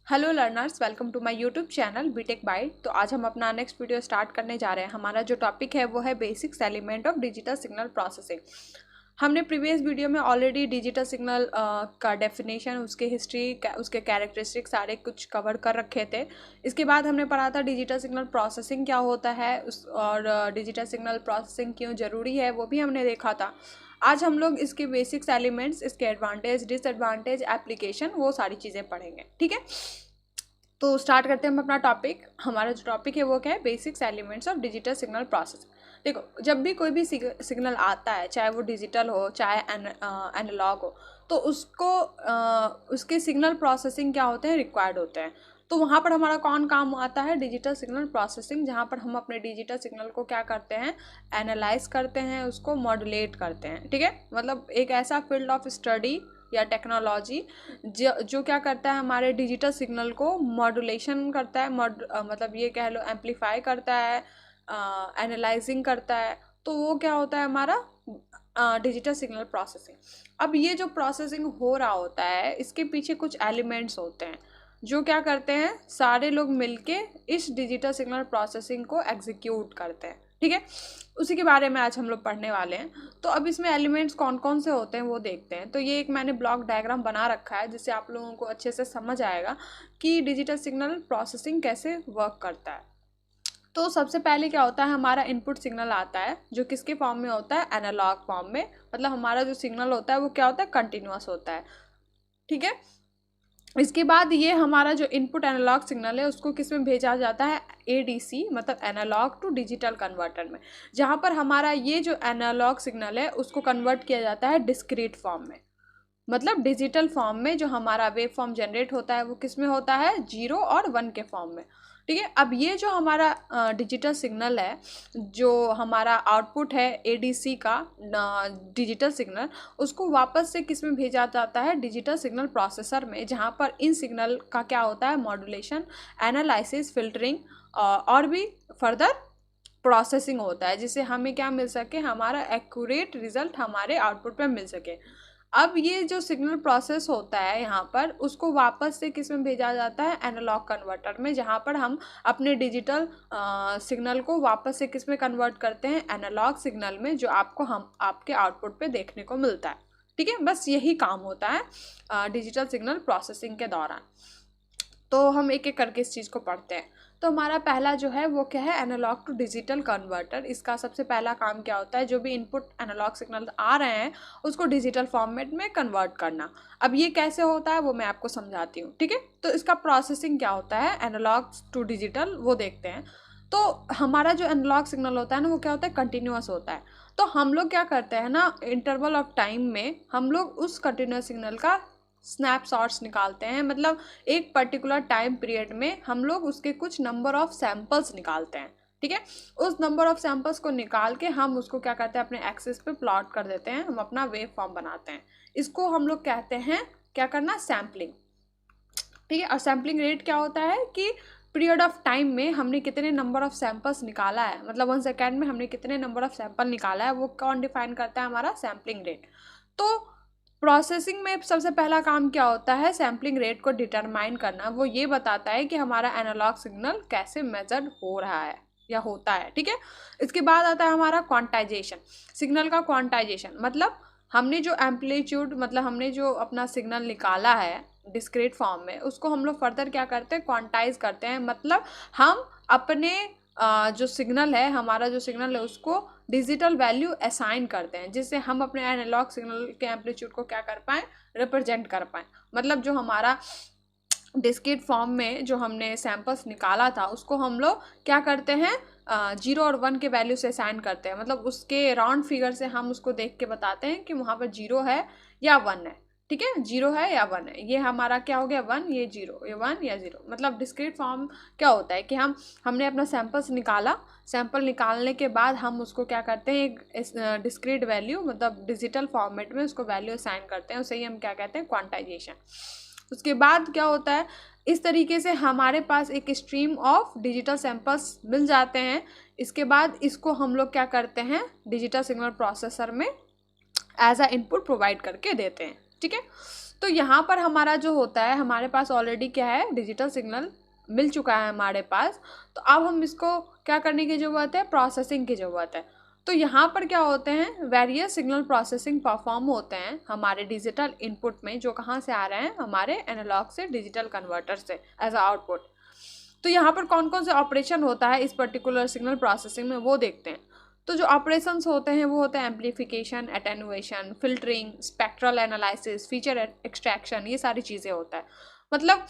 Hello learners, welcome to my YouTube channel BTech byte. तो आज हम अपना नेक्स्ट वीडियो स्टार्ट करने जा रहे हैं। हमारा जो टॉपिक है वो है basics element of digital signal processing. हमने प्रीवियस वीडियो में ऑलरेडी डिजिटल सिग्नल का डेफिनेशन, उसके हिस्ट्री, उसके कैरेक्टरिस्टिक सारे कुछ कवर कर रखे थे। इसके बाद हमने पढ़ा था डिजिटल सिग्नल प्रोसेसिंग क्या होता है और डिजिटल सिग्नल प्रोसेसिंग क्यों ज़रूरी है, वो भी हमने देखा था। आज हम लोग इसके बेसिक्स एलिमेंट्स, इसके एडवांटेज, डिसएडवांटेज, एप्लीकेशन, वो सारी चीज़ें पढ़ेंगे। ठीक है, तो स्टार्ट करते हैं हम अपना टॉपिक। हमारा जो टॉपिक है वो क्या है? Basics elements of digital signal process. देखो, जब भी कोई भी सिग्नल आता है, चाहे वो डिजिटल हो चाहे एनालॉग हो, तो उसके सिग्नल प्रोसेसिंग क्या होते हैं? रिक्वायर्ड होते हैं। तो वहाँ पर हमारा कौन काम आता है? डिजिटल सिग्नल प्रोसेसिंग, जहाँ पर हम अपने डिजिटल सिग्नल को क्या करते हैं? एनालाइज करते हैं, उसको मॉड्यूलेट करते हैं। ठीक है, मतलब एक ऐसा फील्ड ऑफ स्टडी या टेक्नोलॉजी जो क्या करता है? हमारे डिजिटल सिग्नल को मॉड्यूलेशन करता है, मतलब ये कह लो एम्पलीफाई करता है, एनालाइजिंग करता है। तो वो क्या होता है? हमारा डिजिटल सिग्नल प्रोसेसिंग। अब ये जो प्रोसेसिंग हो रहा होता है, इसके पीछे कुछ एलिमेंट्स होते हैं जो क्या करते हैं? सारे लोग मिलके इस डिजिटल सिग्नल प्रोसेसिंग को एग्जीक्यूट करते हैं। ठीक है, उसी के बारे में आज हम लोग पढ़ने वाले हैं। तो अब इसमें एलिमेंट्स कौन कौन से होते हैं वो देखते हैं। तो ये एक मैंने ब्लॉक डायग्राम बना रखा है जिससे आप लोगों को अच्छे से समझ आएगा कि डिजिटल सिग्नल प्रोसेसिंग कैसे वर्क करता है। तो सबसे पहले क्या होता है? हमारा इनपुट सिग्नल आता है जो किसके फॉर्म में होता है? एनालॉग फॉर्म में। मतलब हमारा जो सिग्नल होता है वो क्या होता है? कंटिन्यूअस होता है। ठीक है, इसके बाद ये हमारा जो इनपुट एनालॉग सिग्नल है उसको किस में भेजा जाता है? एडीसी, मतलब एनालॉग टू डिजिटल कन्वर्टर में, जहाँ पर हमारा ये जो एनालॉग सिग्नल है उसको कन्वर्ट किया जाता है डिस्क्रीट फॉर्म में। मतलब डिजिटल फॉर्म में जो हमारा वेव फॉर्म जनरेट होता है वो किस में होता है? 0 और 1 के फॉर्म में। ठीक है, अब ये जो हमारा डिजिटल सिग्नल है, जो हमारा आउटपुट है एडीसी का डिजिटल सिग्नल, उसको वापस से किस में भेजा जाता है? डिजिटल सिग्नल प्रोसेसर में, जहाँ पर इन सिग्नल का क्या होता है? मॉड्यूलेशन, एनालिसिस, फिल्टरिंग और भी फर्दर प्रोसेसिंग होता है, जिससे हमें क्या मिल सके? हमारा एक्यूरेट रिजल्ट हमारे आउटपुट पे मिल सके। अब ये जो सिग्नल प्रोसेस होता है यहाँ पर, उसको वापस से किस में भेजा जाता है? एनालॉग कन्वर्टर में, जहाँ पर हम अपने डिजिटल सिग्नल को वापस से किस में कन्वर्ट करते हैं? एनालॉग सिग्नल में, जो हम आपके आउटपुट पे देखने को मिलता है। ठीक है, बस यही काम होता है डिजिटल सिग्नल प्रोसेसिंग के दौरान। तो हम एक एक करके इस चीज़ को पढ़ते हैं। तो हमारा पहला जो है वो क्या है? Analogue to digital converter. इसका सबसे पहला काम क्या होता है? जो भी इनपुट एनालॉग सिग्नल आ रहे हैं उसको डिजिटल फॉर्मेट में कन्वर्ट करना। अब ये कैसे होता है वो मैं आपको समझाती हूँ। ठीक है, तो इसका प्रोसेसिंग क्या होता है एनालॉग टू डिजिटल, वो देखते हैं। तो हमारा जो एनालॉग सिग्नल होता है ना, वो क्या होता है? कंटिन्यूअस होता है। तो हम लोग क्या करते हैं ना, इंटरवल ऑफ टाइम में हम लोग उस कंटिन्यूअस सिग्नल का स्नैपशॉट्स निकालते हैं। मतलब एक पर्टिकुलर टाइम पीरियड में हम लोग उसके कुछ नंबर ऑफ सैंपल्स निकालते हैं। ठीक है, उस नंबर ऑफ सैंपल्स को निकाल के हम उसको क्या करते हैं? अपने एक्सिस पे प्लॉट कर देते हैं, हम अपना वेव फॉर्म बनाते हैं। इसको हम लोग कहते हैं क्या करना? सैम्पलिंग। ठीक है, और सैम्पलिंग रेट क्या होता है कि पीरियड ऑफ टाइम में हमने कितने नंबर ऑफ सैंपल्स निकाला है, मतलब 1 सेकेंड में हमने कितने नंबर ऑफ सैंपल निकाला है, वो कौन डिफाइन करता है? हमारा सैम्पलिंग रेट। तो प्रोसेसिंग में सबसे पहला काम क्या होता है? सैम्पलिंग रेट को डिटरमाइन करना। वो ये बताता है कि हमारा एनालॉग सिग्नल कैसे मेजर्ड हो रहा है या होता है। ठीक है, इसके बाद आता है हमारा क्वांटाइजेशन। सिग्नल का क्वांटाइजेशन मतलब हमने जो एम्पलीट्यूड, मतलब हमने जो अपना सिग्नल निकाला है डिस्क्रीट फॉर्म में, उसको हम लोग फर्दर क्या करते हैं? क्वांटाइज करते हैं। मतलब हम अपने जो सिग्नल है, हमारा जो सिग्नल है, उसको डिजिटल वैल्यू असाइन करते हैं, जिससे हम अपने एनालॉग सिग्नल के एम्पलीट्यूड को क्या कर पाएँ? रिप्रेजेंट कर पाएँ। मतलब जो हमारा डिस्क्रीट फॉर्म में जो हमने सैंपल्स निकाला था उसको हम लोग क्या करते हैं? 0 और 1 के वैल्यू से असाइन करते हैं। मतलब उसके राउंड फिगर से हम उसको देख के बताते हैं कि वहाँ पर 0 है या 1 है। ठीक है, 0 है या 1 है। ये हमारा क्या हो गया? 1, ये 0, ये 1 या 0। मतलब डिस्क्रीट फॉर्म क्या होता है कि हमने अपना सैंपल्स निकाला, सैंपल निकालने के बाद हम उसको क्या करते हैं? एक डिस्क्रीट वैल्यू, मतलब डिजिटल फॉर्मेट में उसको वैल्यू असाइन करते हैं। उसे ही हम क्या कहते हैं? क्वांटाइजेशन। उसके बाद क्या होता है? इस तरीके से हमारे पास एक स्ट्रीम ऑफ डिजिटल सैंपल्स मिल जाते हैं। इसके बाद इसको हम लोग क्या करते हैं? डिजिटल सिग्नल प्रोसेसर में एज अ इनपुट प्रोवाइड करके देते हैं। ठीक है, तो यहाँ पर हमारा जो होता है, हमारे पास ऑलरेडी क्या है, डिजिटल सिग्नल मिल चुका है हमारे पास। तो अब हम इसको क्या करने की ज़रूरत है, प्रोसेसिंग की ज़रूरत है। तो यहाँ पर क्या होते हैं, वेरियस सिग्नल प्रोसेसिंग परफॉर्म होते हैं हमारे डिजिटल इनपुट में, जो कहाँ से आ रहे हैं, हमारे एनालॉग से डिजिटल कन्वर्टर से एज आउटपुट। तो यहाँ पर कौन कौन से ऑपरेशन होता है इस पर्टिकुलर सिग्नल प्रोसेसिंग में, वो देखते हैं। तो जो ऑपरेशंस होते हैं वो होते हैं amplification, attenuation, filtering, spectral analysis, feature extraction, ये सारी चीज़ें होता है। मतलब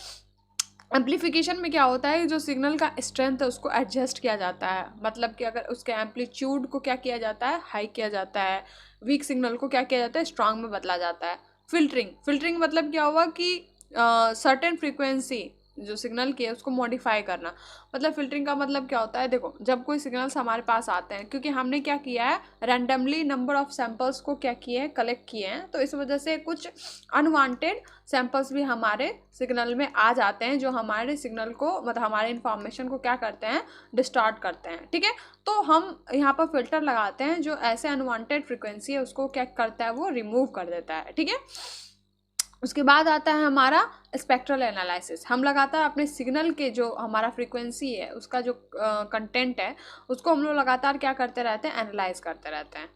एम्पलीफिकेशन में क्या होता है, जो सिग्नल का स्ट्रेंथ है उसको एडजस्ट किया जाता है। मतलब कि अगर उसके एम्पलीट्यूड को क्या किया जाता है, हाई किया जाता है। वीक सिग्नल को क्या किया जाता है, स्ट्रांग में बदला जाता है। फिल्टरिंग मतलब क्या हुआ कि सर्टेन फ्रीक्वेंसी जो सिग्नल की है उसको मॉडिफाई करना। मतलब फिल्टरिंग का मतलब क्या होता है, देखो जब कोई सिग्नल्स हमारे पास आते हैं, क्योंकि हमने क्या किया है, रैंडमली नंबर ऑफ सैंपल्स को क्या किए हैं, कलेक्ट किए हैं, तो इस वजह से कुछ अनवांटेड सैंपल्स भी हमारे सिग्नल में आ जाते हैं, जो हमारे सिग्नल को, मतलब हमारे इन्फॉर्मेशन को क्या करते हैं, डिस्टॉर्ट करते हैं। ठीक है, तो हम यहाँ पर फिल्टर लगाते हैं जो ऐसे अनवांटेड फ्रिक्वेंसी है उसको क्या करता है, वो रिमूव कर देता है। ठीक है, उसके बाद आता है हमारा स्पेक्ट्रल एनालिसिस। हम लगातार अपने सिग्नल के जो हमारा फ्रीक्वेंसी है उसका जो कंटेंट है उसको हम लोग लगातार क्या करते रहते हैं, एनालाइज करते रहते हैं।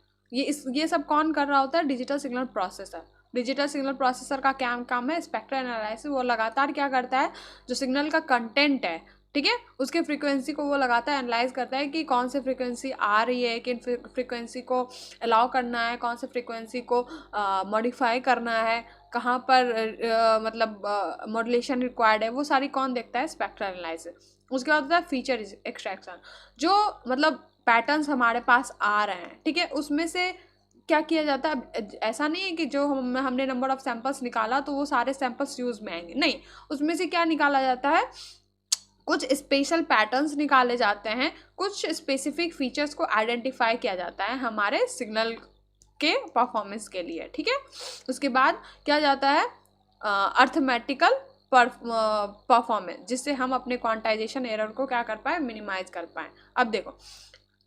ये सब कौन कर रहा होता है, digital signal processor. Digital signal processor का क्या काम है, स्पेक्ट्रल एनालिसिस। वो लगातार क्या करता है, जो सिग्नल का कंटेंट है, ठीक है, उसके फ्रीक्वेंसी को वो लगातार एनालाइज करता है कि कौन से फ्रीक्वेंसी आ रही है, किन फ्रीक्वेंसी को अलाउ करना है, कौन से फ्रीक्वेंसी को मॉडिफाई करना है, कहाँ पर मतलब मॉड्यूलेशन रिक्वायर्ड है, वो सारी कौन देखता है, स्पेक्ट्रल एनालिसिस। उसके बाद होता है फीचर एक्सट्रैक्शन, जो मतलब पैटर्न्स हमारे पास आ रहे हैं, ठीक है, उसमें से क्या किया जाता है। ऐसा नहीं है कि जो हमने नंबर ऑफ सैंपल्स निकाला तो वो सारे सैंपल्स यूज में आएंगे, नहीं, उसमें से क्या निकाला जाता है, कुछ स्पेशल पैटर्न्स निकाले जाते हैं, कुछ स्पेसिफिक फीचर्स को आइडेंटिफाई किया जाता है हमारे सिग्नल के परफॉर्मेंस के लिए। ठीक है, उसके बाद क्या जाता है, अर्थमेटिकल परफॉर्मेंस, जिससे हम अपने क्वांटाइजेशन एरर को क्या कर पाए, मिनिमाइज कर पाए। अब देखो,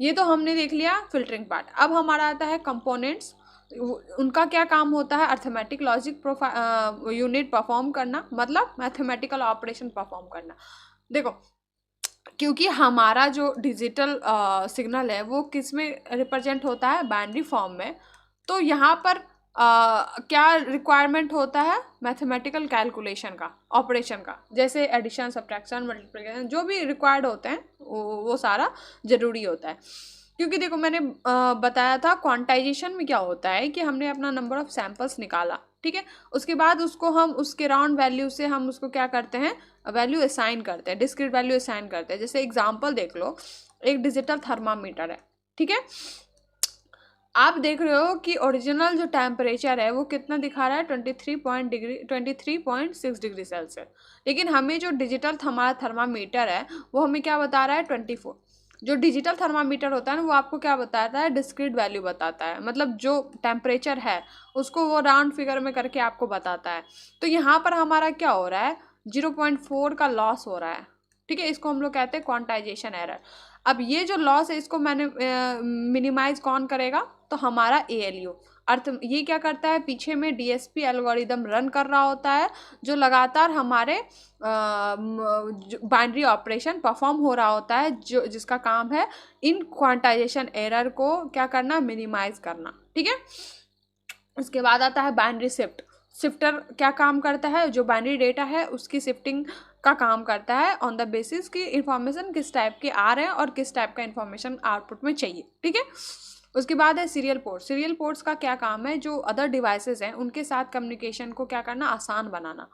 ये तो हमने देख लिया फिल्टरिंग पार्ट। अब हमारा आता है कंपोनेंट्स। उनका क्या काम होता है, अर्थमेटिक लॉजिक यूनिट परफॉर्म करना, मतलब मैथमेटिकल ऑपरेशन परफॉर्म करना। देखो, क्योंकि हमारा जो डिजिटल सिग्नल है वो किस में रिप्रेजेंट होता है, बाइनरी फॉर्म में। तो यहाँ पर क्या रिक्वायरमेंट होता है, मैथमेटिकल कैलकुलेशन का, ऑपरेशन का, जैसे एडिशन, सब्ट्रैक्शन, मल्टीप्लिकेशन, जो भी रिक्वायर्ड होते हैं वो सारा ज़रूरी होता है। क्योंकि देखो मैंने बताया था क्वांटाइजेशन में क्या होता है कि हमने अपना नंबर ऑफ सैंपल्स निकाला, ठीक है, उसके बाद उसको हम उसके राउंड वैल्यू से हम उसको क्या करते हैं, वैल्यू असाइन करते हैं, डिस्क्रीट वैल्यू असाइन करते हैं। जैसे एग्जांपल देख लो, एक डिजिटल थर्मामीटर है, ठीक है, आप देख रहे हो कि ओरिजिनल जो टेम्परेचर है वो कितना दिखा रहा है, 23.6 डिग्री सेल्सियस, लेकिन हमें जो डिजिटल हमारा थर्मामीटर है वो हमें क्या बता रहा है, 24। जो डिजिटल थर्मामीटर होता है ना वो आपको क्या बताता है, डिस्क्रीट वैल्यू बताता है, मतलब जो टेम्परेचर है उसको वो राउंड फिगर में करके आपको बताता है। तो यहाँ पर हमारा क्या हो रहा है, 0.4 का लॉस हो रहा है, ठीक है, इसको हम लोग कहते हैं क्वांटाइजेशन एरर। अब ये जो लॉस है इसको मैंने मिनिमाइज कौन करेगा, तो हमारा ALU। अर्थ ये क्या करता है, पीछे में DSP एल्गोरिदम रन कर रहा होता है, जो लगातार हमारे बाइनरी ऑपरेशन परफॉर्म हो रहा होता है, जो जिसका काम है इन क्वांटाइजेशन एरर को क्या करना, मिनिमाइज करना। ठीक है, उसके बाद आता है बाइनरी शिफ्टर क्या काम करता है, जो बाइनरी डेटा है उसकी शिफ्टिंग का काम करता है ऑन द बेसिस कि इंफॉर्मेशन किस टाइप के आ रहे हैं और किस टाइप का इंफॉर्मेशन आउटपुट में चाहिए। ठीक है, उसके बाद है सीरियल पोर्ट। सीरियल पोर्ट्स का क्या काम है, जो अदर डिवाइसेस हैं उनके साथ कम्युनिकेशन को क्या करना, आसान बनाना।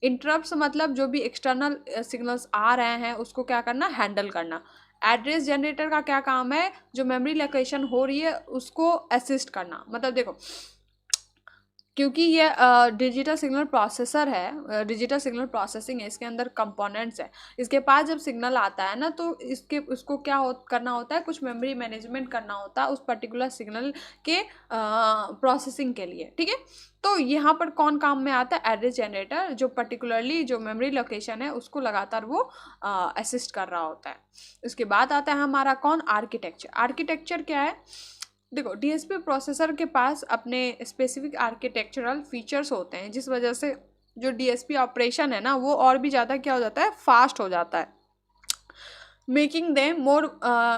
इंटरप्ट्स मतलब जो भी एक्सटर्नल सिग्नल्स आ रहे हैं उसको क्या करना, हैंडल करना। एड्रेस जनरेटर का क्या काम है, जो मेमोरी लोकेशन हो रही है उसको असिस्ट करना। मतलब देखो, क्योंकि ये डिजिटल सिग्नल प्रोसेसर है, डिजिटल सिग्नल प्रोसेसिंग है, इसके अंदर कंपोनेंट्स है, इसके पास जब सिग्नल आता है ना तो उसको क्या करना होता है, कुछ मेमोरी मैनेजमेंट करना होता है उस पर्टिकुलर सिग्नल के प्रोसेसिंग के लिए। ठीक है, तो यहाँ पर कौन काम में आता है, एड्रेस जनरेटर, जो पर्टिकुलरली जो मेमोरी लोकेशन है उसको लगातार वो असिस्ट कर रहा होता है। उसके बाद आता है हमारा कौन, आर्किटेक्चर। आर्किटेक्चर क्या है, देखो डीएसपी प्रोसेसर के पास अपने स्पेसिफिक आर्किटेक्चरल फीचर्स होते हैं, जिस वजह से जो डीएसपी ऑपरेशन है ना वो और भी ज़्यादा क्या हो जाता है, फास्ट हो जाता है, making them more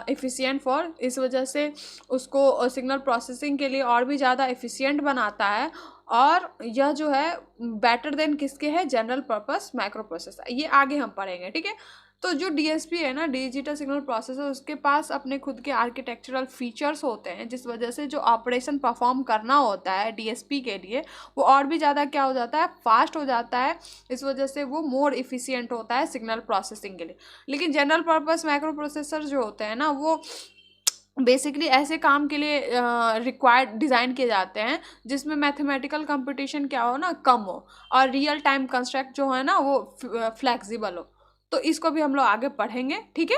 efficient for, इस वजह से उसको सिग्नल प्रोसेसिंग के लिए और भी ज़्यादा एफिशिएंट बनाता है। और यह जो है बेटर देन किसके है, जनरल पर्पस माइक्रो प्रोसेसर, ये आगे हम पढ़ेंगे, ठीक है। तो जो डीएसपी है ना, डिजिटल सिग्नल प्रोसेसर, उसके पास अपने खुद के आर्किटेक्चरल फीचर्स होते हैं, जिस वजह से जो ऑपरेशन परफॉर्म करना होता है डीएसपी के लिए वो और भी ज़्यादा क्या हो जाता है, फास्ट हो जाता है। इस वजह से वो मोर इफिशिएंट होता है सिग्नल प्रोसेसिंग के लिए। लेकिन जनरल पर्पस माइक्रो प्रोसेसर जो होते हैं ना, वो बेसिकली ऐसे काम के लिए रिक्वायर्ड डिज़ाइन किए जाते हैं जिसमें मैथमेटिकल कंपटीशन क्या हो ना, कम हो, और रियल टाइम कंस्ट्रक्ट जो है ना वो फ्लेक्सिबल हो। तो इसको भी हम लोग आगे पढ़ेंगे, ठीक है।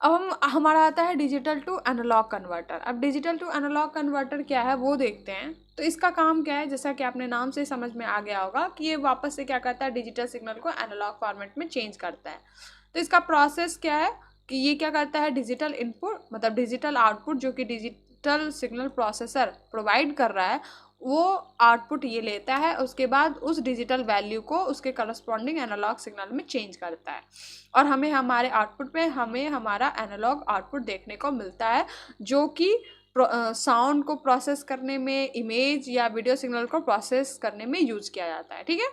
अब हमारा आता है डिजिटल टू एनालॉग कन्वर्टर। अब डिजिटल टू एनालॉग कन्वर्टर क्या है वो देखते हैं। तो इसका काम क्या है, जैसा कि आपने नाम से समझ में आ गया होगा कि ये वापस से क्या करता है, डिजिटल सिग्नल को एनालॉग फॉर्मेट में चेंज करता है। तो इसका प्रोसेस क्या है कि ये क्या करता है, डिजिटल इनपुट मतलब डिजिटल आउटपुट जो कि डिजिटल सिग्नल प्रोसेसर प्रोवाइड कर रहा है, वो आउटपुट ये लेता है, उसके बाद उस डिजिटल वैल्यू को उसके करस्पॉन्डिंग एनालॉग सिग्नल में चेंज करता है, और हमें हमारे आउटपुट में हमें हमारा एनालॉग आउटपुट देखने को मिलता है, जो कि साउंड को प्रोसेस करने में, इमेज या वीडियो सिग्नल को प्रोसेस करने में यूज किया जाता है, ठीक है।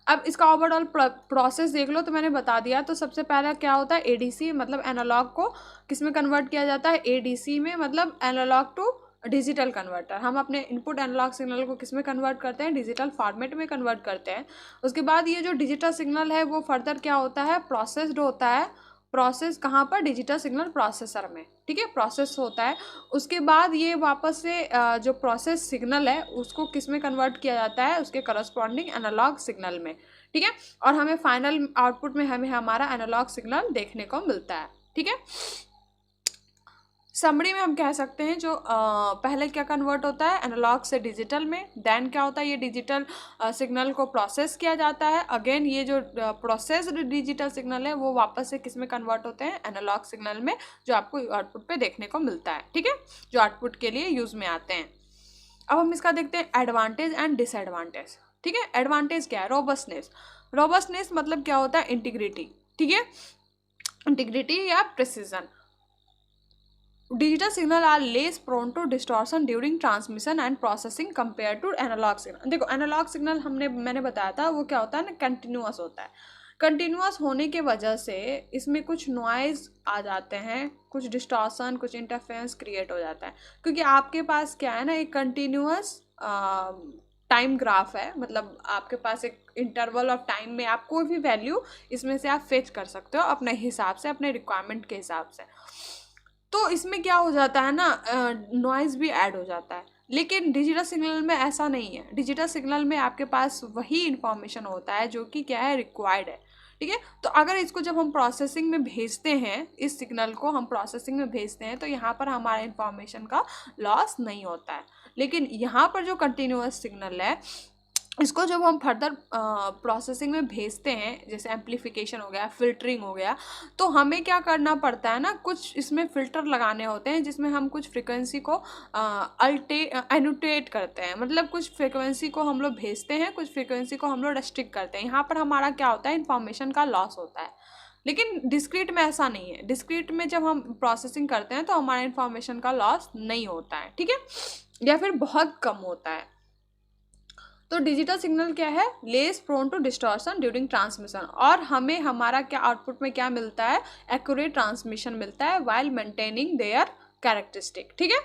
अब इसका ओवरऑल प्रोसेस देख लो, तो मैंने बता दिया। तो सबसे पहला क्या होता है, एडीसी मतलब एनालॉग को किस में कन्वर्ट किया जाता है, एडीसी में, मतलब एनालॉग टू डिजिटल कन्वर्टर। हम अपने इनपुट एनालॉग सिग्नल को किस में कन्वर्ट करते हैं, डिजिटल फॉर्मेट में कन्वर्ट करते हैं। उसके बाद ये जो डिजिटल सिग्नल है वो फर्दर क्या होता है, प्रोसेस्ड होता है। प्रोसेस कहाँ पर, डिजिटल सिग्नल प्रोसेसर में, ठीक है, प्रोसेस होता है। उसके बाद ये वापस से जो प्रोसेस सिग्नल है उसको किस में कन्वर्ट किया जाता है, उसके करस्पॉन्डिंग एनालॉग सिग्नल में, ठीक है। और हमें फाइनल आउटपुट में हमें हमारा एनालॉग सिग्नल देखने को मिलता है, ठीक है। समरी में हम कह सकते हैं जो पहले क्या कन्वर्ट होता है, एनालॉग से डिजिटल में, देन क्या होता है, ये डिजिटल सिग्नल को प्रोसेस किया जाता है। अगेन ये जो प्रोसेस्ड डिजिटल सिग्नल है वो वापस से किस में कन्वर्ट होते हैं, एनालॉग सिग्नल में, जो आपको आउटपुट पे देखने को मिलता है, ठीक है, जो आउटपुट के लिए यूज में आते हैं। अब हम इसका देखते हैं एडवांटेज एंड डिसएडवांटेज, ठीक है। एडवांटेज क्या है, रोबस्टनेस। रोबस्टनेस मतलब क्या होता है, इंटीग्रिटी, ठीक है, इंटीग्रिटी या precision. Digital signal are less prone to distortion during transmission and processing compare to analogue signal. देखो एनालॉग सिग्नल मैंने बताया था वो क्या होता है ना, कंटिन्यूअस होता है। कंटिन्यूअस होने के वजह से इसमें कुछ नॉइज आ जाते हैं, कुछ डिस्टॉर्शन, कुछ इंटरफेरेंस क्रिएट हो जाता है, क्योंकि आपके पास क्या है ना, एक कंटिन्यूअस टाइम ग्राफ है, मतलब आपके पास एक इंटरवल ऑफ टाइम में आप कोई भी वैल्यू इसमें से आप फेच कर सकते हो अपने हिसाब से, अपने रिक्वायरमेंट के हिसाब से। तो इसमें क्या हो जाता है ना, नॉइज़ भी ऐड हो जाता है। लेकिन डिजिटल सिग्नल में ऐसा नहीं है। डिजिटल सिग्नल में आपके पास वही इंफॉर्मेशन होता है जो कि क्या है, रिक्वायर्ड है, ठीक है। तो अगर इसको जब हम प्रोसेसिंग में भेजते हैं, इस सिग्नल को हम प्रोसेसिंग में भेजते हैं, तो यहाँ पर हमारे इंफॉर्मेशन का लॉस नहीं होता है। लेकिन यहाँ पर जो कंटिन्यूअस सिग्नल है, इसको जब हम फर्दर प्रोसेसिंग में भेजते हैं, जैसे एम्प्लीफिकेशन हो गया, फिल्टरिंग हो गया, तो हमें क्या करना पड़ता है ना, कुछ इसमें फ़िल्टर लगाने होते हैं, जिसमें हम कुछ फ्रिक्वेंसी को एनोटेट करते हैं, मतलब कुछ फ्रिक्वेंसी को हम लोग भेजते हैं, कुछ फ्रिक्वेंसी को हम लोग रेस्ट्रिक्ट करते हैं। यहाँ पर हमारा क्या होता है, इन्फॉर्मेशन का लॉस होता है। लेकिन डिस्क्रीट में ऐसा नहीं है। डिस्क्रीट में जब हम प्रोसेसिंग करते हैं तो हमारा इन्फॉर्मेशन का लॉस नहीं होता है, ठीक है, या फिर बहुत कम होता है। तो डिजिटल सिग्नल क्या है, less prone to distortion during transmission, और हमें हमारा क्या आउटपुट में क्या मिलता है, एक्यूरेट ट्रांसमिशन मिलता है व्हाइल मेंटेनिंग देयर कैरेक्टरिस्टिक, ठीक है।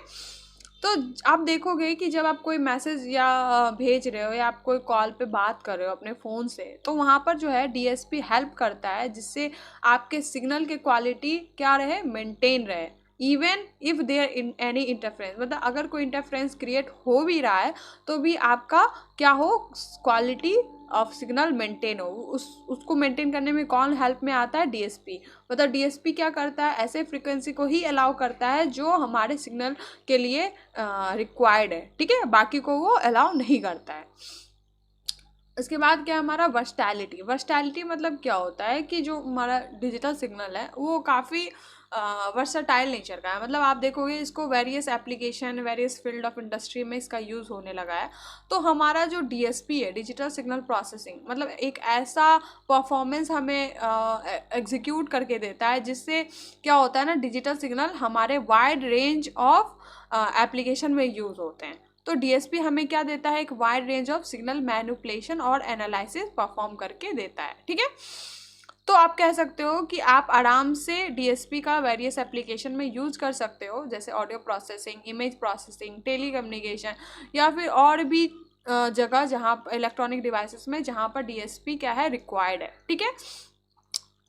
तो आप देखोगे कि जब आप कोई मैसेज या भेज रहे हो या आप कोई कॉल पे बात कर रहे हो अपने फ़ोन से, तो वहाँ पर जो है डीएसपी हेल्प करता है, जिससे आपके सिग्नल की क्वालिटी क्या रहे, मेंटेन रहे, even if there in any interference, मतलब अगर कोई इंटरफ्रेंस क्रिएट हो भी रहा है तो भी आपका क्या हो, क्वालिटी ऑफ सिग्नल मेंटेन हो। उसको मेंटेन करने में कौन हेल्प में आता है, डीएसपी। मतलब डीएसपी क्या करता है, ऐसे फ्रीक्वेंसी को ही अलाउ करता है जो हमारे सिग्नल के लिए रिक्वायर्ड है, ठीक है, बाकी को वो अलाउ नहीं करता है। इसके बाद क्या है हमारा वर्सटैलिटी। वर्सटैलिटी मतलब क्या होता है कि जो हमारा डिजिटल सिग्नल है वो काफ़ी वर्सटाइल नेचर का है। मतलब आप देखोगे इसको various application, various field of industry में इसका यूज़ होने लगा है। तो हमारा जो डीएसपी है, डिजिटल सिग्नल प्रोसेसिंग, मतलब एक ऐसा परफॉर्मेंस हमें एग्जीक्यूट करके देता है जिससे क्या होता है ना, डिजिटल सिग्नल हमारे वाइड रेंज ऑफ एप्लीकेशन में यूज़ होते हैं। तो डीएसपी हमें क्या देता है, एक wide range of signal manipulation और एनालिसिस परफॉर्म करके देता है। ठीक है, तो आप कह सकते हो कि आप आराम से डीएसपी का वेरियस एप्लीकेशन में यूज़ कर सकते हो, जैसे audio processing, image processing, telecommunication, या फिर और भी जगह जहाँ इलेक्ट्रॉनिक डिवाइसेस में जहाँ पर डीएसपी क्या है, रिक्वायर्ड है। ठीक है,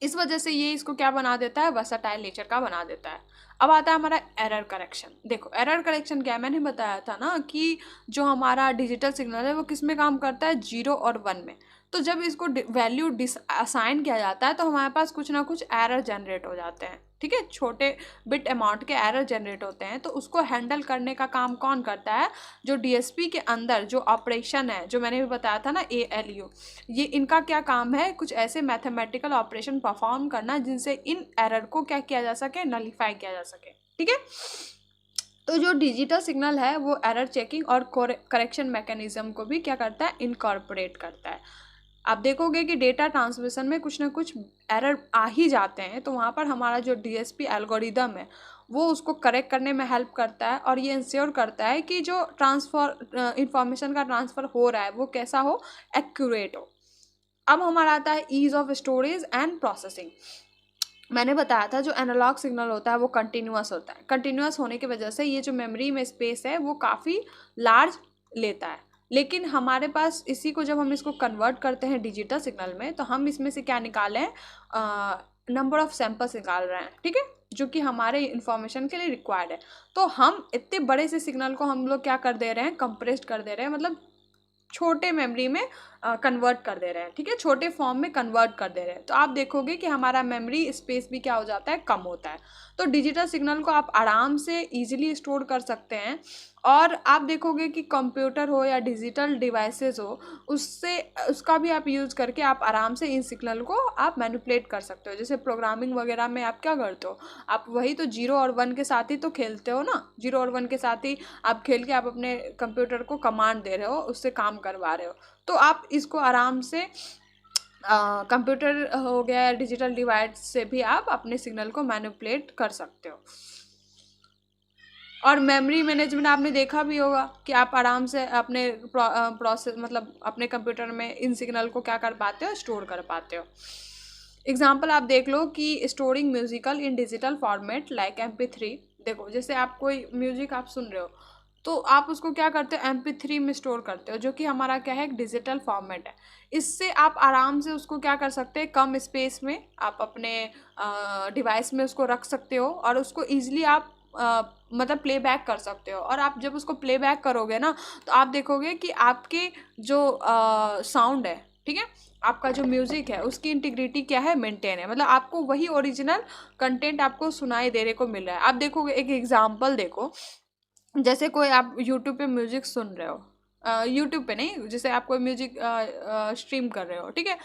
इस वजह से ये इसको क्या बना देता है, वर्सटाइल नेचर का बना देता है। अब आता है हमारा एरर करेक्शन। देखो एरर करेक्शन क्या है, मैंने बताया था ना कि जो हमारा डिजिटल सिग्नल है वो किस में काम करता है, 0 और 1 में। तो जब इसको वैल्यू असाइन किया जाता है तो हमारे पास कुछ ना कुछ एरर जनरेट हो जाते हैं। ठीक है, छोटे बिट अमाउंट के एरर जनरेट होते हैं। तो उसको हैंडल करने का काम कौन करता है, जो डीएसपी के अंदर जो ऑपरेशन है, जो मैंने भी बताया था ना, ALU, ये इनका क्या काम है, कुछ ऐसे मैथमेटिकल ऑपरेशन परफॉर्म करना जिनसे इन एरर को क्या किया जा सके, नलीफाई किया जा सके। ठीक है, तो जो डिजिटल सिग्नल है वो एरर चेकिंग और करेक्शन मैकेनिज्म को भी क्या करता है, इनकॉर्पोरेट करता है। आप देखोगे कि डेटा ट्रांसमिशन में कुछ ना कुछ एरर आ ही जाते हैं, तो वहाँ पर हमारा जो डीएसपी एल्गोरिदम है वो उसको करेक्ट करने में हेल्प करता है और ये इंश्योर करता है कि जो ट्रांसफर इंफॉर्मेशन का ट्रांसफ़र हो रहा है वो कैसा हो, एक्यूरेट हो। अब हमारा आता है ease of storage and processing. मैंने बताया था जो एनालॉग सिग्नल होता है वो कंटिन्यूअस होता है। कंटिन्यूअस होने की वजह से ये जो मेमोरी में स्पेस है वो काफ़ी लार्ज लेता है। लेकिन हमारे पास इसी को जब हम इसको कन्वर्ट करते हैं डिजिटल सिग्नल में, तो हम इसमें से क्या निकालें, नंबर ऑफ सैंपल्स निकाल रहे हैं। ठीक है, जो कि हमारे इंफॉर्मेशन के लिए रिक्वायर्ड है। तो हम इतने बड़े से सिग्नल को हम लोग क्या कर दे रहे हैं, कंप्रेस्ड कर दे रहे हैं, मतलब छोटे मेमोरी में कन्वर्ट कर दे रहे हैं। ठीक है, छोटे फॉर्म में कन्वर्ट कर दे रहे हैं। तो आप देखोगे कि हमारा मेमोरी स्पेस भी क्या हो जाता है, कम होता है। तो डिजिटल सिग्नल को आप आराम से इजीली स्टोर कर सकते हैं। और आप देखोगे कि कंप्यूटर हो या डिजिटल डिवाइसेस हो, उससे उसका भी आप यूज़ करके आप आराम से इन सिग्नल को आप मैनिपुलेट कर सकते हो। जैसे प्रोग्रामिंग वगैरह में आप क्या करते हो, आप वही तो 0 और 1 के साथ ही तो खेलते हो ना। 0 और 1 के साथ ही आप खेल के आप अपने कंप्यूटर को कमांड दे रहे हो, उससे काम करवा रहे हो। तो आप इसको आराम से कंप्यूटर हो गया या डिजिटल डिवाइस से भी आप अपने सिग्नल को मैनिपुलेट कर सकते हो। और मेमोरी मैनेजमेंट आपने देखा भी होगा कि आप आराम से अपने प्रोसेस, मतलब अपने कंप्यूटर में इन सिग्नल को क्या कर पाते हो, स्टोर कर पाते हो। एग्जाम्पल आप देख लो कि स्टोरिंग म्यूजिकल इन डिजिटल फॉर्मेट लाइक MP3। देखो जैसे आप कोई म्यूजिक आप सुन रहे हो तो आप उसको क्या करते हो, MP3 में स्टोर करते हो, जो कि हमारा क्या है, एक डिजिटल फॉर्मेट है। इससे आप आराम से उसको क्या कर सकते हैं, कम स्पेस में आप अपने डिवाइस में उसको रख सकते हो और उसको ईजिली आप मतलब प्लेबैक कर सकते हो। और आप जब उसको प्लेबैक करोगे ना, तो आप देखोगे कि आपके जो साउंड है, ठीक है, आपका जो म्यूज़िक है उसकी इंटीग्रिटी क्या है, मेंटेन है। मतलब आपको वही ओरिजिनल कंटेंट आपको सुनाई देने को मिल रहा है। आप देखोगे, एक एग्जांपल देखो, जैसे कोई आप यूट्यूब पे म्यूज़िक सुन रहे हो, यूट्यूब पे नहीं, जैसे आप कोई म्यूज़िक स्ट्रीम कर रहे हो, ठीक है,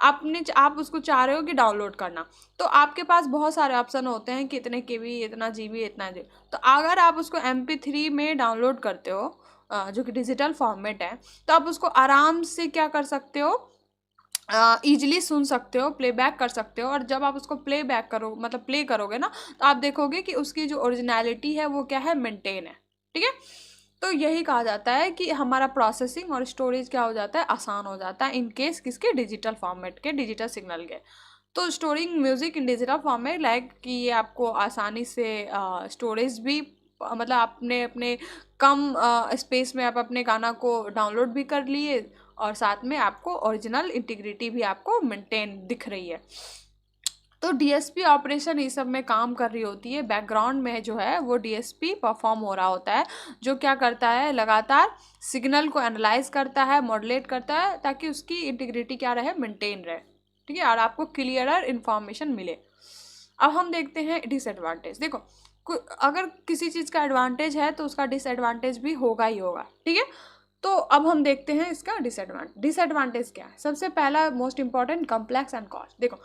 आप उसको चाह रहे हो कि डाउनलोड करना, तो आपके पास बहुत सारे ऑप्शन होते हैं कि इतने KB, इतना GB, इतना जी। तो अगर आप उसको MP3 में डाउनलोड करते हो, जो कि डिजिटल फॉर्मेट है, तो आप उसको आराम से क्या कर सकते हो, ईजिली सुन सकते हो, प्लेबैक कर सकते हो। और जब आप उसको प्लेबैक करो, मतलब प्ले करोगे ना, तो आप देखोगे कि उसकी जो ओरिजिनलिटी है वो क्या है, मेंटेन है। ठीक है, तो यही कहा जाता है कि हमारा प्रोसेसिंग और स्टोरेज क्या हो जाता है, आसान हो जाता है इन केस किसके, डिजिटल फॉर्मेट के, डिजिटल सिग्नल के। तो storing music in digital format like कि ये आपको आसानी से स्टोरेज भी, मतलब आपने अपने कम स्पेस में आप अपने गाना को डाउनलोड भी कर लिए और साथ में आपको ओरिजिनल इंटीग्रिटी भी आपको मेंटेन दिख रही है। तो डीएसपी ऑपरेशन ये सब में काम कर रही होती है, बैकग्राउंड में जो है वो डीएसपी परफॉर्म हो रहा होता है, जो क्या करता है, लगातार सिग्नल को एनालाइज करता है, मॉड्यूलेट करता है, ताकि उसकी इंटीग्रिटी क्या रहे, मेंटेन रहे। ठीक है, और आपको क्लियरर इन्फॉर्मेशन मिले। अब हम देखते हैं डिसएडवांटेज। देखो, अगर किसी चीज़ का एडवांटेज है तो उसका डिसएडवांटेज भी होगा ही होगा। ठीक है, तो अब हम देखते हैं इसका डिसएडवांटेज क्या है। सबसे पहला most important, complex and cost. देखो,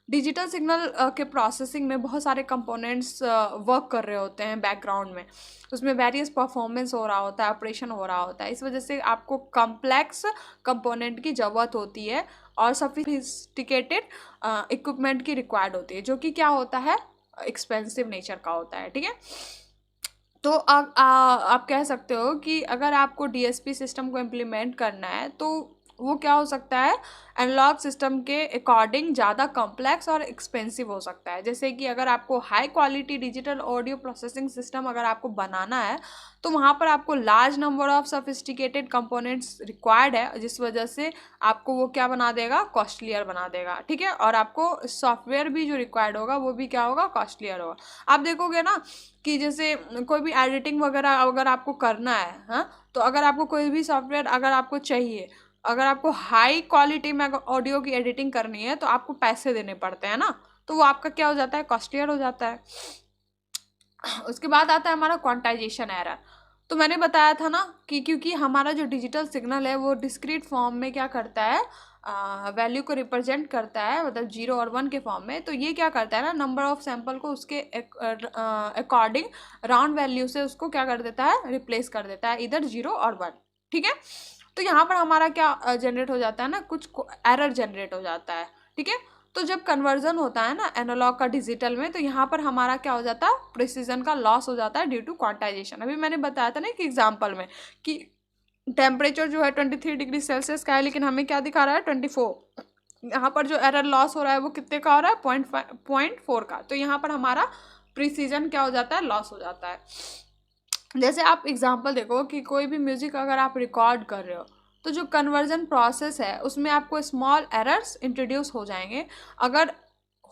डिजिटल सिग्नल के प्रोसेसिंग में बहुत सारे कंपोनेंट्स वर्क कर रहे होते हैं बैकग्राउंड में, उसमें वेरियस परफॉर्मेंस हो रहा होता है, ऑपरेशन हो रहा होता है। इस वजह से आपको कम्प्लेक्स कंपोनेंट की ज़रूरत होती है और सफिस्टिकेटेड इक्विपमेंट की रिक्वायर्ड होती है, जो कि क्या होता है, एक्सपेंसिव नेचर का होता है। ठीक है, तो आप कह सकते हो कि अगर आपको डीएसपी सिस्टम को इम्प्लीमेंट करना है तो वो क्या हो सकता है, एनालॉग सिस्टम के अकॉर्डिंग ज़्यादा कॉम्प्लेक्स और एक्सपेंसिव हो सकता है। जैसे कि अगर आपको high quality digital audio processing system अगर आपको बनाना है तो वहाँ पर आपको large number of sophisticated components required है, जिस वजह से आपको वो क्या बना देगा, कॉस्टलियर बना देगा। ठीक है, और आपको सॉफ्टवेयर भी जो रिक्वायर्ड होगा वो भी क्या होगा, कॉस्टलियर होगा। आप देखोगे ना कि जैसे कोई भी एडिटिंग वगैरह अगर आपको करना है, हाँ, तो अगर आपको कोई भी सॉफ्टवेयर अगर आपको चाहिए, अगर आपको हाई क्वालिटी में ऑडियो की एडिटिंग करनी है तो आपको पैसे देने पड़ते हैं ना, तो वो आपका क्या हो जाता है, कॉस्टलियर हो जाता है। उसके बाद आता है हमारा क्वांटाइजेशन एरर। तो मैंने बताया था ना कि क्योंकि हमारा जो डिजिटल सिग्नल है वो डिस्क्रीट फॉर्म में क्या करता है, वैल्यू को रिप्रेजेंट करता है, मतलब 0 और 1 के फॉर्म में। तो ये क्या करता है ना, नंबर ऑफ सैंपल को उसके अकॉर्डिंग राउंड वैल्यू से उसको क्या कर देता है, रिप्लेस कर देता है, इधर 0 और 1। ठीक है, तो यहाँ पर हमारा क्या जनरेट हो जाता है ना, कुछ एरर जनरेट हो जाता है। ठीक है, तो जब कन्वर्जन होता है ना एनालॉग का डिजिटल में, तो यहाँ पर हमारा क्या हो जाता है, प्रिसीजन का लॉस हो जाता है ड्यू टू क्वांटाइजेशन। अभी मैंने बताया था ना कि एग्जाम्पल में कि टेम्परेचर जो है 23 डिग्री सेल्सियस का है, लेकिन हमें क्या दिखा रहा है, 24। यहाँ पर जो एरर लॉस हो रहा है वो कितने का हो रहा है, 0.4 का। तो यहाँ पर हमारा प्रिसीजन क्या हो जाता है, लॉस हो जाता है। जैसे आप एग्जांपल देखो कि कोई भी म्यूजिक अगर आप रिकॉर्ड कर रहे हो तो जो कन्वर्जन प्रोसेस है उसमें आपको स्मॉल एरर्स इंट्रोड्यूस हो जाएंगे, अगर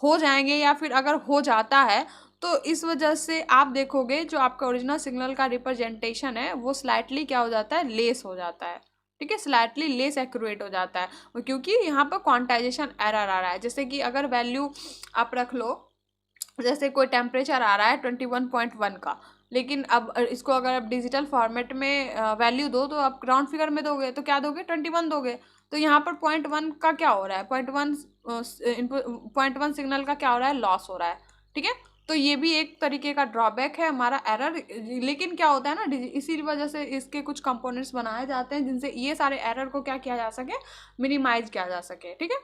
हो जाएंगे या फिर अगर हो जाता है तो इस वजह से आप देखोगे जो आपका ओरिजिनल सिग्नल का रिप्रेजेंटेशन है वो स्लाइटली क्या हो जाता है, लेस हो जाता है। ठीक है, स्लाइटली लेस एक्यूरेट हो जाता है, क्योंकि यहाँ पर क्वांटाइजेशन एरर आ रहा है। जैसे कि अगर वैल्यू आप रख लो, जैसे कोई टेम्परेचर आ रहा है 21.1 का, लेकिन अब इसको अगर आप डिजिटल फॉर्मेट में वैल्यू दो तो आप राउंड फिगर में दोगे तो क्या दोगे, 21 दोगे। तो यहाँ पर 0.1 का क्या हो रहा है, 0.1 सिग्नल का क्या हो रहा है, लॉस हो रहा है। ठीक है, तो ये भी एक तरीके का ड्रॉबैक है हमारा एरर। लेकिन क्या होता है ना, इसी वजह से इसके कुछ कंपोनेंट्स बनाए जाते हैं जिनसे ये सारे एरर को क्या किया जा सके, मिनिमाइज किया जा सके। ठीक है,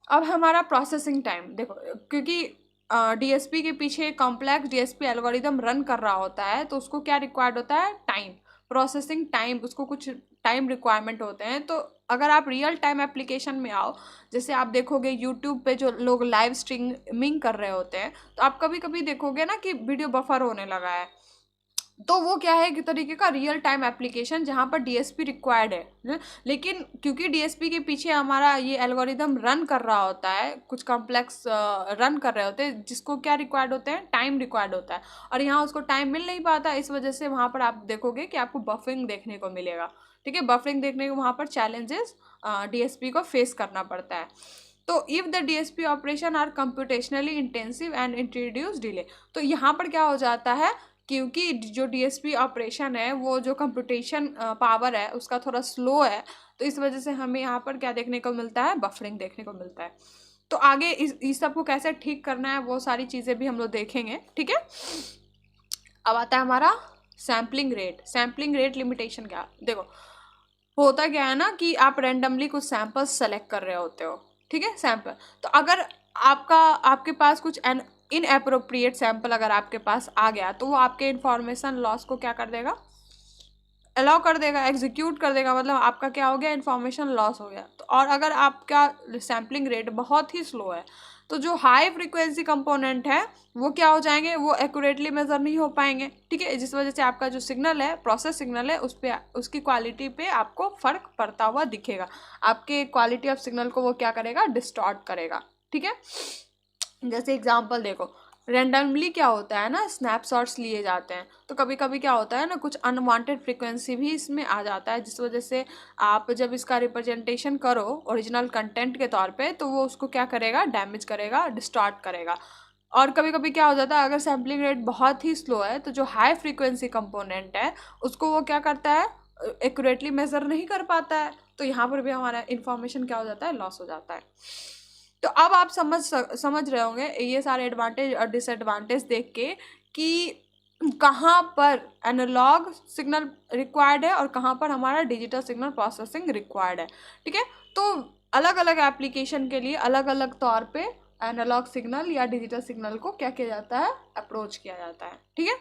अब हमारा प्रोसेसिंग टाइम देखो, क्योंकि डीएसपी के पीछे कॉम्प्लेक्स डीएसपी एल्गोरिदम रन कर रहा होता है तो उसको क्या रिक्वायर्ड होता है, टाइम, प्रोसेसिंग टाइम, उसको कुछ टाइम रिक्वायरमेंट होते हैं। तो अगर आप रियल टाइम एप्लीकेशन में आओ, जैसे आप देखोगे यूट्यूब पे जो लोग लाइव स्ट्रीमिंग कर रहे होते हैं, तो आप कभी कभी देखोगे ना कि वीडियो बफर होने लगा है, तो वो क्या है, एक तरीके का रियल टाइम एप्लीकेशन जहाँ पर डीएसपी रिक्वायर्ड है। लेकिन क्योंकि डीएसपी के पीछे हमारा ये एल्गोरिदम रन कर रहा होता है, कुछ कॉम्प्लेक्स रन कर रहे होते हैं जिसको क्या रिक्वायर्ड होते हैं, टाइम रिक्वायर्ड होता है, और यहाँ उसको टाइम मिल नहीं पाता। इस वजह से वहाँ पर आप देखोगे कि आपको बफरिंग देखने को मिलेगा। ठीक है, बफरिंग देखने को वहाँ पर चैलेंजेस डीएसपी को फेस करना पड़ता है। तो if the DSP operation are computationally intensive and introduce delay, तो यहाँ पर क्या हो जाता है, क्योंकि जो डीएसपी ऑपरेशन है वो जो कंप्यूटेशन पावर है उसका थोड़ा स्लो है, तो इस वजह से हमें यहाँ पर क्या देखने को मिलता है, बफरिंग देखने को मिलता है। तो आगे इस सब को कैसे ठीक करना है वो सारी चीज़ें भी हम लोग देखेंगे। ठीक है, अब आता है हमारा sampling rate. Sampling rate limitation क्या, देखो होता क्या है ना कि आप रैंडमली कुछ सैंपल्स सेलेक्ट कर रहे होते हो। ठीक है, सैंपल, तो अगर आपके पास कुछ इनएप्रोप्रिएट सैंपल अगर आपके पास आ गया तो वो आपके इन्फॉर्मेशन लॉस को क्या कर देगा, अलाउ कर देगा, एग्जीक्यूट कर देगा, मतलब आपका क्या हो गया, इन्फॉर्मेशन लॉस हो गया। तो और अगर आपका सैम्पलिंग रेट बहुत ही स्लो है तो जो हाई फ्रीक्वेंसी कंपोनेंट है वो क्या हो जाएंगे, वो एक्यूरेटली मेजर नहीं हो पाएंगे। ठीक है, जिस वजह से आपका जो सिग्नल है, प्रोसेस सिग्नल है, उस पर उसकी क्वालिटी पे आपको फ़र्क पड़ता हुआ दिखेगा, आपके क्वालिटी ऑफ सिग्नल को वो क्या करेगा, डिस्टॉर्ट करेगा। ठीक है, जैसे एग्जांपल देखो, रैंडमली क्या होता है ना, स्नैपशॉट्स लिए जाते हैं, तो कभी कभी क्या होता है ना, कुछ अनवांटेड फ्रीक्वेंसी भी इसमें आ जाता है, जिस वजह से आप जब इसका रिप्रेजेंटेशन करो ओरिजिनल कंटेंट के तौर पे तो वो उसको क्या करेगा, डैमेज करेगा, डिस्टॉर्ट करेगा। और कभी कभी क्या हो जाता है, अगर सैम्पलिंग रेट बहुत ही स्लो है तो जो हाई फ्रीक्वेंसी कंपोनेंट है उसको वो क्या करता है, एक्यूरेटली मेज़र नहीं कर पाता है, तो यहाँ पर भी हमारा इन्फॉर्मेशन क्या हो जाता है, लॉस हो जाता है। तो अब आप समझ रहे होंगे ये सारे एडवांटेज और डिसएडवांटेज देख के कि कहाँ पर एनालॉग सिग्नल रिक्वायर्ड है और कहाँ पर हमारा डिजिटल सिग्नल प्रोसेसिंग रिक्वायर्ड है। ठीक है, तो अलग अलग एप्लीकेशन के लिए अलग अलग तौर पे एनालॉग सिग्नल या डिजिटल सिग्नल को क्या किया जाता है, अप्रोच किया जाता है। ठीक है,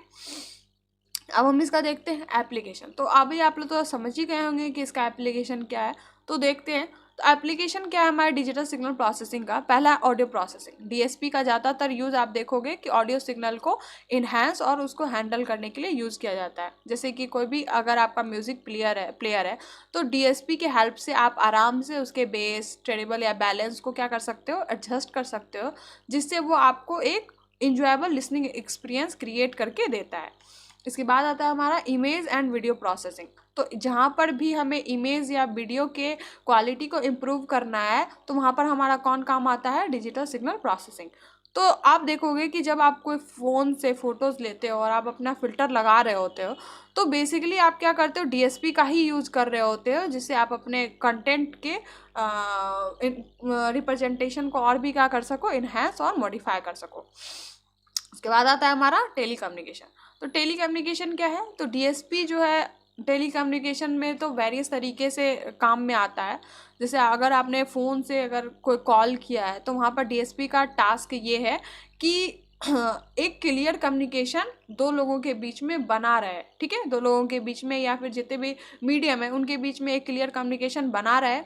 अब हम इसका देखते हैं एप्लीकेशन। तो अभी आप लोग तो समझ ही गए होंगे कि इसका एप्लीकेशन क्या है, तो देखते हैं। तो एप्लीकेशन क्या है हमारे डिजिटल सिग्नल प्रोसेसिंग का? पहला ऑडियो प्रोसेसिंग। डीएसपी का ज़्यादातर यूज़ आप देखोगे कि ऑडियो सिग्नल को इन्हेंस और उसको हैंडल करने के लिए यूज़ किया जाता है। जैसे कि कोई भी अगर आपका म्यूज़िक प्लेयर है तो डीएसपी के हेल्प से आप आराम से उसके बेस, ट्रेबल या बैलेंस को क्या कर सकते हो, एडजस्ट कर सकते हो, जिससे वो आपको एक इंजॉयबल लिसनिंग एक्सपीरियंस क्रिएट करके देता है। इसके बाद आता है हमारा इमेज एंड वीडियो प्रोसेसिंग। तो जहाँ पर भी हमें इमेज या वीडियो के क्वालिटी को इम्प्रूव करना है तो वहाँ पर हमारा कौन काम आता है, डिजिटल सिग्नल प्रोसेसिंग। तो आप देखोगे कि जब आप कोई फ़ोन से फ़ोटोज़ लेते हो और आप अपना फ़िल्टर लगा रहे होते हो तो बेसिकली आप क्या करते हो, डीएसपी का ही यूज़ कर रहे होते हो, जिससे आप अपने कंटेंट के रिप्रेजेंटेशन को और भी क्या कर सको, इन्हेंस और मॉडिफाई कर सको। उसके बाद आता है हमारा टेली कम्युनिकेशन। तो टेली कम्युनिकेशन क्या है? तो डीएसपी जो है टेली कम्युनिकेशन में तो वेरियस तरीके से काम में आता है। जैसे अगर आपने फ़ोन से अगर कोई कॉल किया है तो वहाँ पर डीएसपी का टास्क ये है कि एक क्लियर कम्युनिकेशन दो लोगों के बीच में बना रहे। ठीक है, दो लोगों के बीच में या फिर जितने भी मीडियम है उनके बीच में एक क्लियर कम्युनिकेशन बना रहे।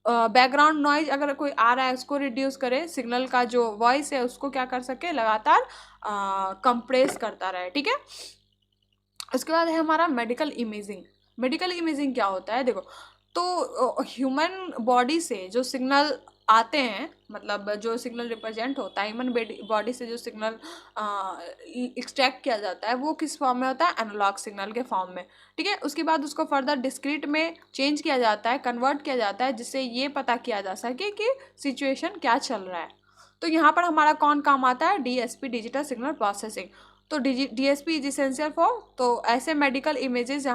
बैकग्राउंड नॉइज अगर कोई आ रहा है उसको रिड्यूस करे, सिग्नल का जो वॉइस है उसको क्या कर सके, लगातार कंप्रेस करता रहे। ठीक है, उसके बाद है हमारा मेडिकल इमेजिंग। मेडिकल इमेजिंग क्या होता है? देखो, तो ह्यूमन बॉडी से जो सिग्नल आते हैं, मतलब जो सिग्नल रिप्रेजेंट होता है ह्यूमन बॉडी से जो सिग्नल एक्सट्रैक्ट किया जाता है वो किस फॉर्म में होता है, एनालॉग सिग्नल के फॉर्म में। ठीक है, उसके बाद उसको फर्दर डिस्क्रीट में चेंज किया जाता है, कन्वर्ट किया जाता है, जिससे ये पता किया जा सके कि सिचुएशन क्या चल रहा है। तो यहाँ पर हमारा कौन काम आता है, डीएसपी, डिजिटल सिग्नल प्रोसेसिंग। तो डीएसपी इज इसेंशियल फॉर, तो ऐसे मेडिकल इमेजेस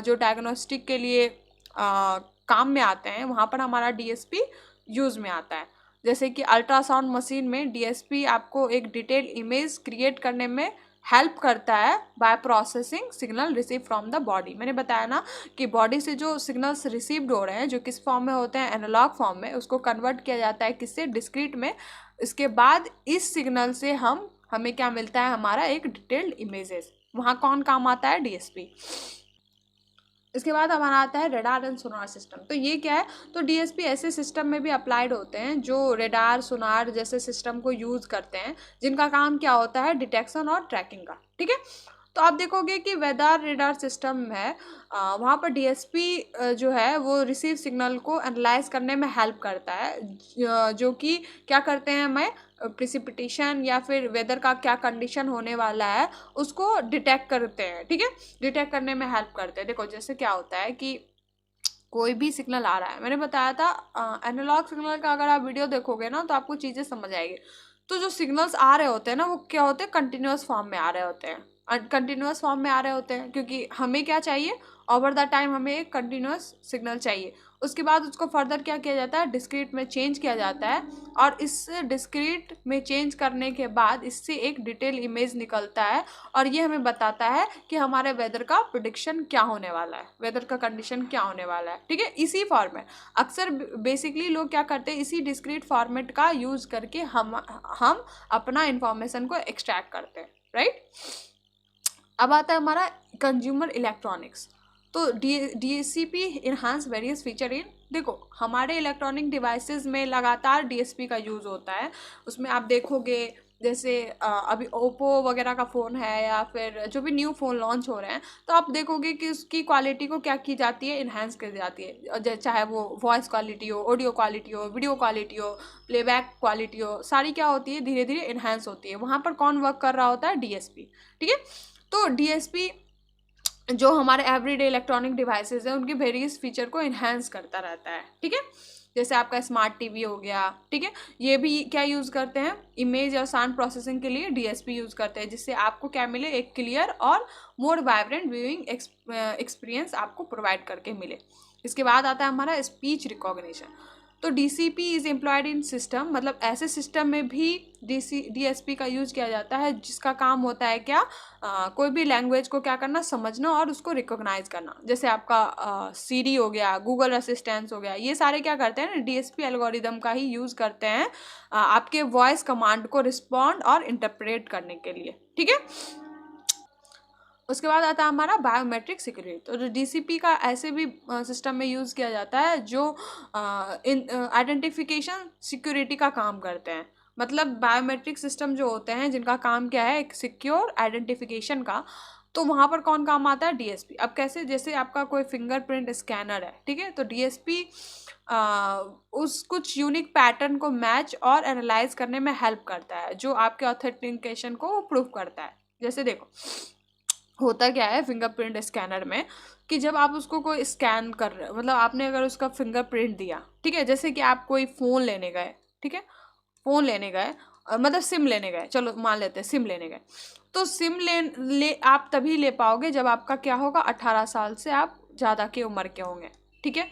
जो डायग्नोस्टिक के लिए काम में आते हैं वहाँ पर हमारा डीएसपी यूज़ में आता है। जैसे कि अल्ट्रासाउंड मशीन में डीएसपी आपको एक डिटेल इमेज क्रिएट करने में हेल्प करता है by processing signal receive from the body. मैंने बताया ना कि बॉडी से जो सिग्नल्स रिसीव्ड हो रहे हैं जो किस फॉर्म में होते हैं, एनालॉग फॉर्म में, उसको कन्वर्ट किया जाता है किससे, डिस्क्रीट में। इसके बाद इस सिग्नल से हमें क्या मिलता है, हमारा एक डिटेल्ड इमेजेस। वहाँ कौन काम आता है, डीएसपी। इसके बाद हमारा आता है रेडार एंड सोनार सिस्टम। तो ये क्या है, तो डीएसपी ऐसे सिस्टम में भी अप्लाइड होते हैं जो रेडार, सोनार जैसे सिस्टम को यूज़ करते हैं, जिनका काम क्या होता है, डिटेक्शन और ट्रैकिंग का। ठीक है, तो आप देखोगे कि वेदर रेडार सिस्टम है वहाँ पर डीएसपी जो है वो रिसीव सिग्नल को एनालाइज करने में हेल्प करता है, जो कि क्या करते हैं, हमें प्रिसिपिटेशन या फिर वेदर का क्या कंडीशन होने वाला है उसको डिटेक्ट करते हैं। ठीक है, डिटेक्ट करने में हेल्प करते हैं। देखो जैसे क्या होता है कि कोई भी सिग्नल आ रहा है, मैंने बताया था एनालॉग सिग्नल का अगर आप वीडियो देखोगे ना तो आपको चीज़ें समझ आएगी। तो जो सिग्नल्स आ रहे होते हैं ना वो क्या होते हैं, कंटिन्यूस फॉर्म में आ रहे होते हैं। कंटिन्यूस फॉर्म में आ रहे होते हैं क्योंकि हमें क्या चाहिए, ओवर द टाइम हमें एक कंटिन्यूस सिग्नल चाहिए। उसके बाद उसको फर्दर क्या किया जाता है, डिस्क्रीट में चेंज किया जाता है, और इस डिस्क्रीट में चेंज करने के बाद इससे एक डिटेल इमेज निकलता है और ये हमें बताता है कि हमारे वेदर का प्रेडिक्शन क्या होने वाला है, वेदर का कंडीशन क्या होने वाला है। ठीक है, इसी फॉर्मेट अक्सर बेसिकली लोग क्या करते हैं, इसी डिस्क्रीट फॉर्मेट का यूज़ करके हम अपना इंफॉर्मेशन को एक्सट्रैक्ट करते हैं। राइट, अब आता है हमारा कंज्यूमर इलेक्ट्रॉनिक्स। तो DSP enhance various feature in, देखो हमारे इलेक्ट्रॉनिक डिवाइसेस में लगातार डीएसपी का यूज़ होता है। उसमें आप देखोगे जैसे अभी ओप्पो वगैरह का फ़ोन है या फिर जो भी न्यू फ़ोन लॉन्च हो रहे हैं तो आप देखोगे कि उसकी क्वालिटी को क्या की जाती है, इन्हांस की जाती है। चाहे वो वॉइस क्वालिटी हो, ऑडियो क्वालिटी हो, वीडियो क्वालिटी हो, प्लेबैक क्वालिटी हो, सारी क्या होती है, धीरे धीरे इन्हांस होती है। वहाँ पर कौन वर्क कर रहा होता है, डीएसपी। ठीक है, तो डीएसपी जो हमारे एवरीडे इलेक्ट्रॉनिक डिवाइसेस हैं उनके वेरियस फीचर को इन्हेंस करता रहता है। ठीक है, जैसे आपका स्मार्ट टीवी हो गया, ठीक है, ये भी क्या यूज़ करते हैं, इमेज और साउंड प्रोसेसिंग के लिए डीएसपी यूज़ करते हैं, जिससे आपको क्या मिले, एक क्लियर और मोर वाइब्रेंट व्यूइंग एक्सपीरियंस आपको प्रोवाइड करके मिले। इसके बाद आता है हमारा स्पीच रिकॉग्निशन। तो DCP is employed in system, मतलब ऐसे सिस्टम में भी डीएसपी का यूज़ किया जाता है जिसका काम होता है क्या, कोई भी लैंग्वेज को क्या करना, समझना और उसको रिकॉग्नाइज करना। जैसे आपका सीरी हो गया, गूगल असिस्टेंस हो गया, ये सारे क्या करते हैं, डीएसपी एल्गोरिदम का ही यूज़ करते हैं आपके वॉइस कमांड को रिस्पॉन्ड और इंटरप्रेट करने के लिए, ठीक है। उसके बाद आता है हमारा बायोमेट्रिक सिक्योरिटी। तो डीसीपी का ऐसे भी सिस्टम में यूज़ किया जाता है जो आइडेंटिफिकेशन सिक्योरिटी का काम करते हैं। मतलब बायोमेट्रिक सिस्टम जो होते हैं जिनका काम क्या है, एक सिक्योर आइडेंटिफिकेशन का, तो वहाँ पर कौन काम आता है, डीएसपी। अब कैसे, जैसे आपका कोई फिंगरप्रिंट स्कैनर है, ठीक है, तो डीएसपी उस कुछ यूनिक पैटर्न को मैच और एनालाइज करने में हेल्प करता है, जो आपके ऑथेंटिकेशन को प्रूव करता है। जैसे देखो होता क्या है फिंगरप्रिंट स्कैनर में, कि जब आप उसको कोई स्कैन कर रहे हो, मतलब आपने अगर उसका फिंगरप्रिंट दिया, ठीक है, जैसे कि आप कोई फ़ोन लेने गए, ठीक है, फ़ोन लेने गए, मतलब सिम लेने गए, चलो मान लेते हैं सिम लेने गए, तो सिम ले आप तभी ले पाओगे जब आपका क्या होगा, 18 साल से आप ज़्यादा की उम्र के होंगे, ठीक है।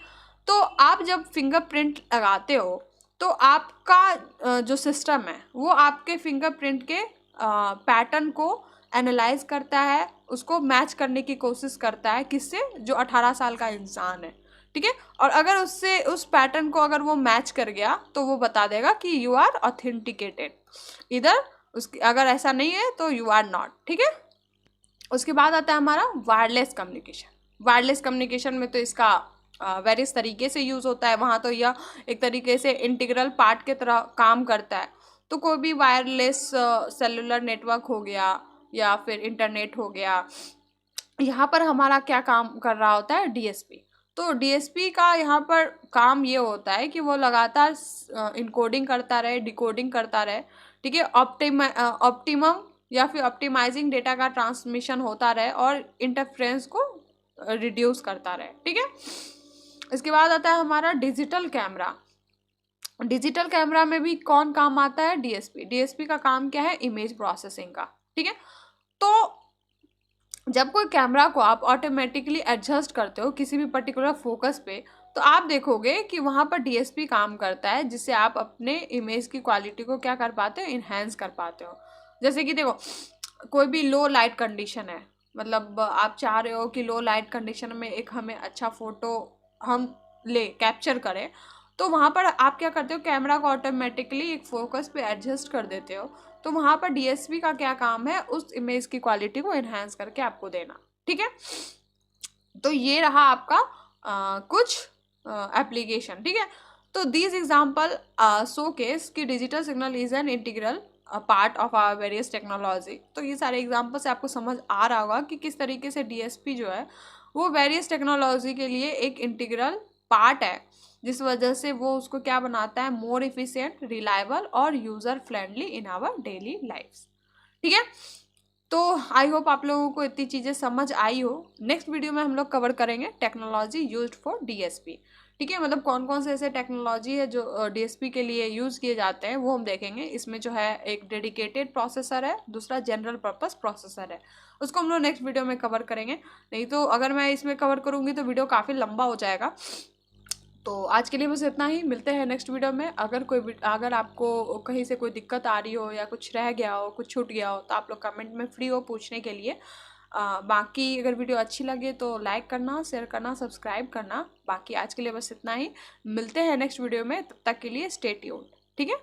तो आप जब फिंगरप्रिंट लगाते हो तो आपका जो सिस्टम है वो आपके फिंगरप्रिंट के पैटर्न को एनालाइज करता है, उसको मैच करने की कोशिश करता है, किससे, जो 18 साल का इंसान है, ठीक है। और अगर उससे उस पैटर्न को अगर वो मैच कर गया तो वो बता देगा कि यू आर ऑथेंटिकेटेड, इधर उसकी अगर ऐसा नहीं है तो यू आर नॉट, ठीक है। उसके बाद आता है हमारा वायरलेस कम्युनिकेशन। वायरलेस कम्युनिकेशन में तो इसका वेरियस तरीके से यूज़ होता है, वहाँ तो यह एक तरीके से इंटीग्रल पार्ट के तरह काम करता है। तो कोई भी वायरलेस सेलुलर नेटवर्क हो गया या फिर इंटरनेट हो गया, यहाँ पर हमारा क्या काम कर रहा होता है, डीएसपी। तो डीएसपी का यहाँ पर काम ये होता है कि वो लगातार इनकोडिंग करता रहे, डिकोडिंग करता रहे, ठीक है, ऑप्टिमम या फिर ऑप्टिमाइजिंग डेटा का ट्रांसमिशन होता रहे और इंटरफ्रेंस को रिड्यूस करता रहे, ठीक है। इसके बाद आता है हमारा डिजिटल कैमरा। डिजिटल कैमरा में भी कौन काम आता है, डीएसपी। डीएसपी का काम क्या है, इमेज प्रोसेसिंग का, ठीक है। तो जब कोई कैमरा को आप ऑटोमेटिकली एडजस्ट करते हो किसी भी पर्टिकुलर फोकस पे, तो आप देखोगे कि वहाँ पर डीएसपी काम करता है, जिससे आप अपने इमेज की क्वालिटी को क्या कर पाते हो, इन्हेंस कर पाते हो। जैसे कि देखो कोई भी लो लाइट कंडीशन है, मतलब आप चाह रहे हो कि लो लाइट कंडीशन में एक हमें अच्छा फोटो हम कैप्चर करें, तो वहाँ पर आप क्या करते हो, कैमरा को ऑटोमेटिकली एक फोकस पे एडजस्ट कर देते हो। तो वहाँ पर डीएसपी का क्या काम है, उस इमेज की क्वालिटी को एनहांस करके आपको देना, ठीक है। तो ये रहा आपका कुछ एप्लीकेशन, ठीक है। तो दिस एग्जांपल शोकेस कि digital signal is an integral part of our various technology. तो ये सारे एग्जांपल से आपको समझ आ रहा होगा कि किस तरीके से डीएसपी जो है वो वेरियस टेक्नोलॉजी के लिए एक इंटीग्रल पार्ट है, जिस वजह से वो उसको क्या बनाता है, मोर इफिशिएंट, रिलायबल और user friendly in our daily lifes, ठीक है। तो आई होप आप लोगों को इतनी चीज़ें समझ आई हो। नेक्स्ट वीडियो में हम लोग कवर करेंगे टेक्नोलॉजी यूज्ड फॉर डीएसपी, ठीक है, मतलब कौन कौन से ऐसे टेक्नोलॉजी है जो डीएसपी के लिए यूज़ किए जाते हैं वो हम देखेंगे। इसमें जो है एक डेडिकेटेड प्रोसेसर है, दूसरा जनरल पर्पस प्रोसेसर है, उसको हम लोग नेक्स्ट वीडियो में कवर करेंगे। नहीं तो अगर मैं इसमें कवर करूँगी तो वीडियो काफ़ी लंबा हो जाएगा। तो आज के लिए बस इतना ही, मिलते हैं नेक्स्ट वीडियो में। अगर आपको कहीं से कोई दिक्कत आ रही हो या कुछ रह गया हो, कुछ छूट गया हो, तो आप लोग कमेंट में फ्री हो पूछने के लिए। बाकी अगर वीडियो अच्छी लगे तो लाइक करना, शेयर करना, सब्सक्राइब करना। बाकी आज के लिए बस इतना ही, मिलते हैं नेक्स्ट वीडियो में, तब तक के लिए स्टे ट्यून्ड, ठीक है।